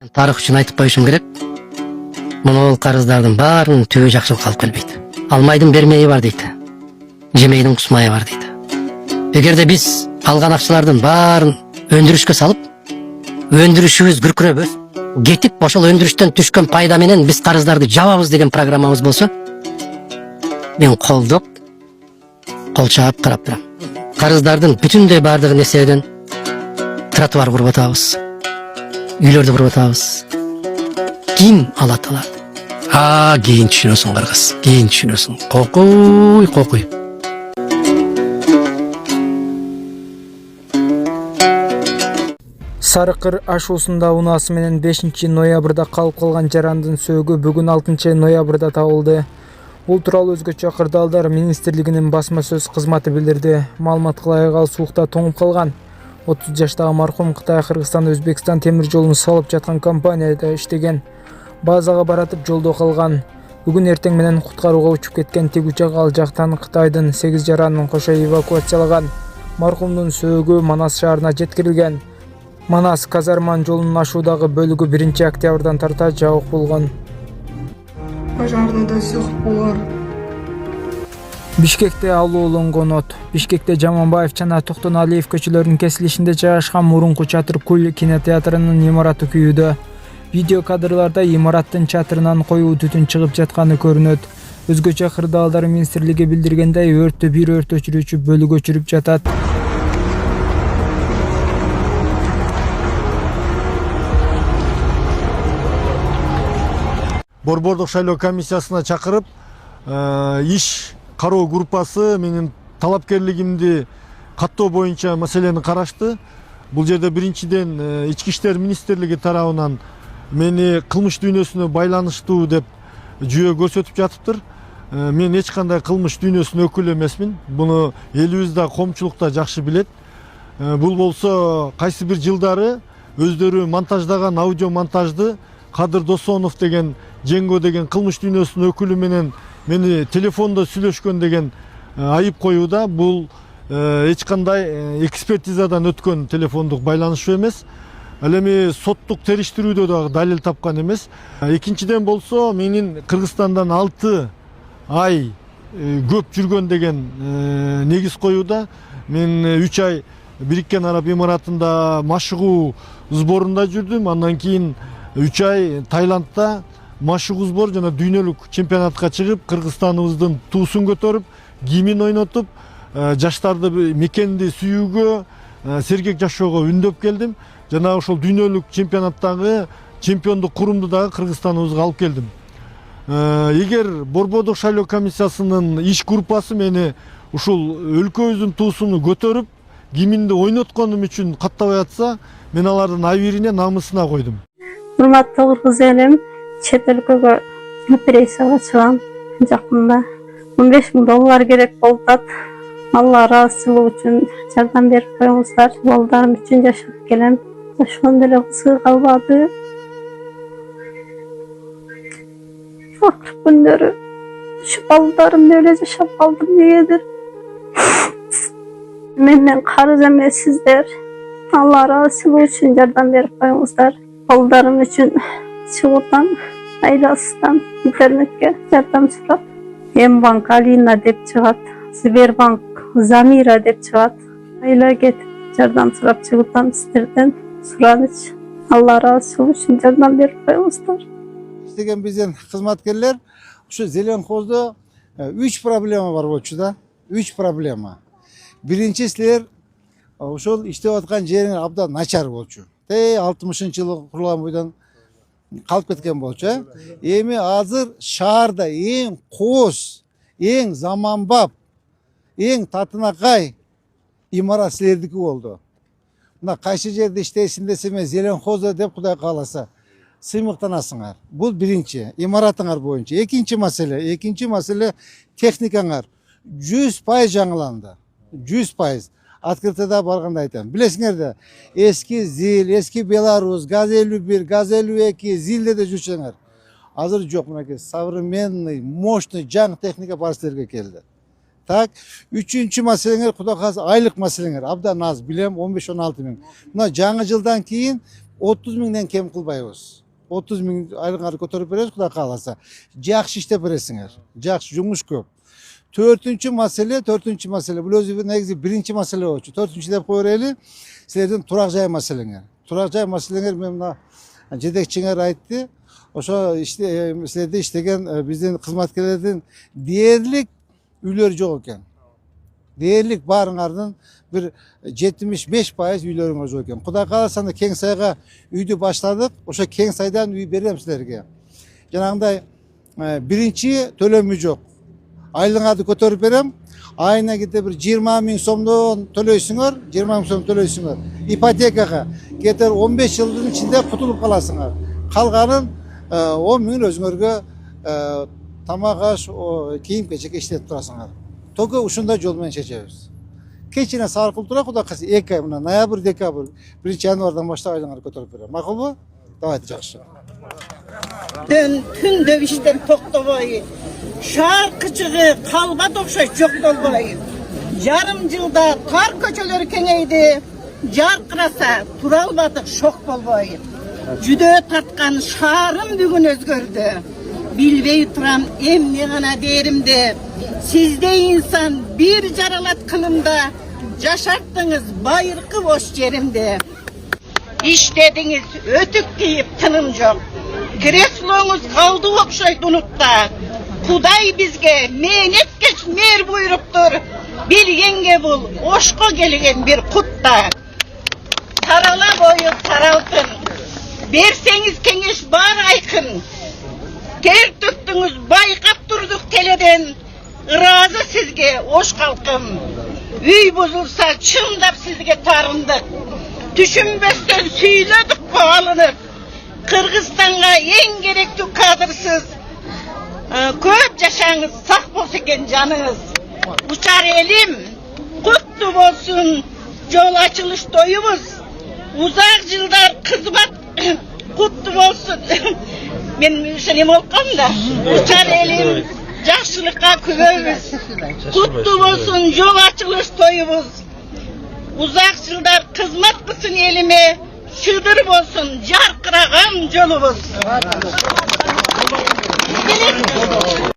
Тарых үчүн айтып коюшум керек. Монол карыздардын баарынын түбү жакшылыкка алып келбейт. Алмайдын бермеyi бар дейт. Жемейдин кусмайы бар дейт. Эгерде биз алган акчалардын баарын өндүрүшкө салып, өндүрүшүбүз күркүрөбүз, кетип ошол өндүрүштөн түшкөн пайда менен биз карыздарды жабабыз деген программабыз болсо, мен колдоп, кол чаап карап турам. Карыздардын бүтүндөй баардыгын эсебеден тротуар куруп атабыз. Үйлөрдү куруп атабыз. Ким алат аларды? Кийин түшүнөсүң кыргыз. Кийин түшүнөсүң. Кокуй. Сарыкыр ашуусунда унаасы менен 5 ноябрда калып калган жарандын сөөгү бүгүн 6 ноябрда табылды. Бул тууралуу Өзгөчө кырдаалдар министрлигинин басма сөз кызматы билдирди. Маалыматка ылайык ал суукта тоңуп калган. 30 жаштагы маркум Кытай, Кыргызстан, Өзбекстан темир жолун салып жаткан компанияда иштеген. Базага баратып жолдо калган. Бүгүн эртең менен куткарууга учуп кеткен тик учак ал жактан Кытайдын 8 жаранын кошо эвакуациялаган. Маркумдун сөөгү Манас шаарына жеткирилген. Манас Казарман жолунун ашуудагы бөлүгү 1 октябрдан тарта жабык болгон. Пожарный до сих пор. Бишкекте алууланган от. Бишкекте Жаманбаев жана Токтоналиев көчөлөрүнүн кесилишинде жайгашкан мурунку Чатыр Куль кинотеатрынын имараты күйүүдө. Видео кадрларда имараттын чатырынан коюу түтүн чыгып жатканы көрүнөт. Өзгөчө кырдаалдар министрлиги билдиргендей, өрттү бир өрт өчүрүүчү бөлүк өчүрүп жатат. Борбордук шайлоо комиссиясына чакырып, иш кароо группасы менин талапкерлигимди каттоо боюнча маселени карашты. Бул жерде биринчиден Ички иштер министрлиги тарабынан мени кылмыш дүйнөсүнө байланыштуу деп жүйө көрсөтүп жатыптыр. Мен эч кандай кылмыш дүйнөсүнүн өкүлү эмесмин. Буну элибиз да коомчулук да жакшы билет. Бул болсо кайсы бир жылдары өздөрү монтаждаган аудио монтажды Кадыр Досонов деген Жеңго деген кылмыш дүйнөсүнүн өкүлү менен мени телефондо сүйлөшкөн деген айып коюуда. Бул эч кандай экспертизадан өткөн телефондук байланышуу эмес. Ал эми соттук териштирүүдө дагы далил тапкан эмес. Экинчиден болсо менин Кыргызстандан 6 ай көп жүргөн деген негиз коюуда. Мен 3 ай Бириккен Араб Эмиратында машыгуу сборунда жүрдүм. Андан кийин 3 ай Таиландда машыгуу сбор жана дүйнөлүк чемпионатка чыгып, Кыргызстаныбыздын туусун көтөрүп, гимн ойнотуп, жаштарды мекенди сүйүүгө, сергек жашоого үндөп келдим. Жана ошол дүйнөлүк чемпионаттагы чемпиондук курумду дагы Кыргызстаныбызга алып келдим. Эгер Борбордук шайлоо комиссиясынын иш группасы мени ушул өлкөбүздүн туусуну көтөрүп, гимнди ойнотконум үчүн каттабай атса, мен алардын абийирине, намысына койдум. Урматтуу кыргыз элим, чет өлкөгө операцияга чыгам. Жакында 15 000 доллар керек болуп атат. Алла ыраазычылыгы үчүн жардам берип коюңуздар. Балдарым үчүн жашап келем. Ошондо эле кызыгы калбады. Акыркы күндөрү ушу балдарым эле жашап калдым дегендир. Менден карыз эмессиздер. Алла ыраазычылыгы үчүн жардам берип коюңуздар. Балдарым үчүн чыгуудан, айласынан интернетке жардам сурап. Мбанк Алина деп чыгат, Сбербанк Замира деп чыгат. Айла кетип жардам сурап чыгуудан сиздерден сураныч. Алла ыраазычылыгы үчүн жардам берип коюңуздар. Иштеген биздин кызматкерлер ушу Зеленхоздо 3 проблема бар болчу да. 3 проблема. Биринчи силер ошол иштеп аткан жериңер абдан начар болчу. 60-жылы курулган бойдон калып кеткен болчу. Эми азыр шаарда эң кооз, эң заманбап, эң татынакай имарат силердики болду. Мына кайсы жерде иштейсиң десе мен Зеленхоздо деп Кудай кааласа сыймыктанасыңар. Бул биринчи имаратыңар боюнча. Экинчи маселе техникаңар 100% жаңыланды. 100%. Открытыда барганда айтам. Билесиңер да, эски ЗИЛ, эски Беларусь, ГАЗ-51, ГАЗ-52 ЗИЛде жүрсөңөр. Азыр жок, мынакей современный, мощный жаңы техника бар силерге келди. Так, үчүнчү маселеңер Кудай кааласа айлык маселеңер абдан аз, билем 15-16 миң. Мына жаңы жылдан кийин 30 миңден кем кылбайбыз. 30 миң айлыгыңарды көтөрүп беребиз, Кудай кааласа. Жакшы иштеп бересиңер. Жакшы жумуш көп. Төртүнчү маселе, бул өзү негизи биринчи маселе болчу. Төртүнчү деп кое берели. Силердин турак жай маселеңер. Турак жай маселеңер мен мына жетекчиңер айтты. Ошо силерде иштеген биздин кызматкерлердин дээрлик үйлөр жок экен. Дээрлик баарыңардын bir 75% үйлөрүңөр жок экен. Кудай кааласа кең сайга үйдү баштадык. Ошо кең сайдан үй берем силерге. Жанагындай биринчи төлөмү жок. Айлыгыңарды көтөрүп берем. Айына кете bir 20 миң сомдон төлөйсүңөр, 20 миң сом төлөйсүңөр. Ипотекага кетер 15 жылдын ичинде кутулуп каласыңар. Калганын 10 миң өзүңөргө тамак аш, кийим кечек иштетип турасыңар. Только ушундай жол менен чечебиз. Кечине саркыл тура, Кудай кааласа 2 ай мына ноябрь, декабрь, 1-январдан баштап айлыгыңарды көтөрүп берем. Макулбу? Давайте жакшы. Түндө иштен токтобой, шаркычыгы калбат окшош жок болбой. Жарым жылда тар көчөлөр кеңейди, жаркыраса тура албадык шок болбой. Жүдө тарткан шаарым бүгүн өзгөрдү. Билбей турам эмне гана деримди. Сизде инсан бир жаралат кылымда жашаттыңыз байыркы бош жеримди. Иштедиңиз өтүк кийип тыным жок. Креслоңуз калды окшойт унутта. Кудай бизге мээнеткеч мээр буйруптур. Билгенге бул ошко келген бир кутта. Тарала бою таралтын. Берсеңиз кеңеш бар айкын. Тер төктүңүз байкап турдук теледен. Ыраазы сизге ош калкым. Үй бузулса чындап сизге тарындык. Түшүнбөстөн сүйлөдүк го алынып. Кыргызстанга эң керектүү кадрсыз. Көп жашаңыз, сак болсо экен жаныңыз. Учар элим, куттуу болсун жол ачылыш тоюбуз. Узак жылдар кызмат куттуу болсун. Мен ушуну болком да. Учар элим, жакшылыкка күбөбүз. Куттуу болсун жол ачылыш тоюбуз. Узак жылдар кызмат кылсын элиме, шыдыр болсун жаркыраган жолубуз.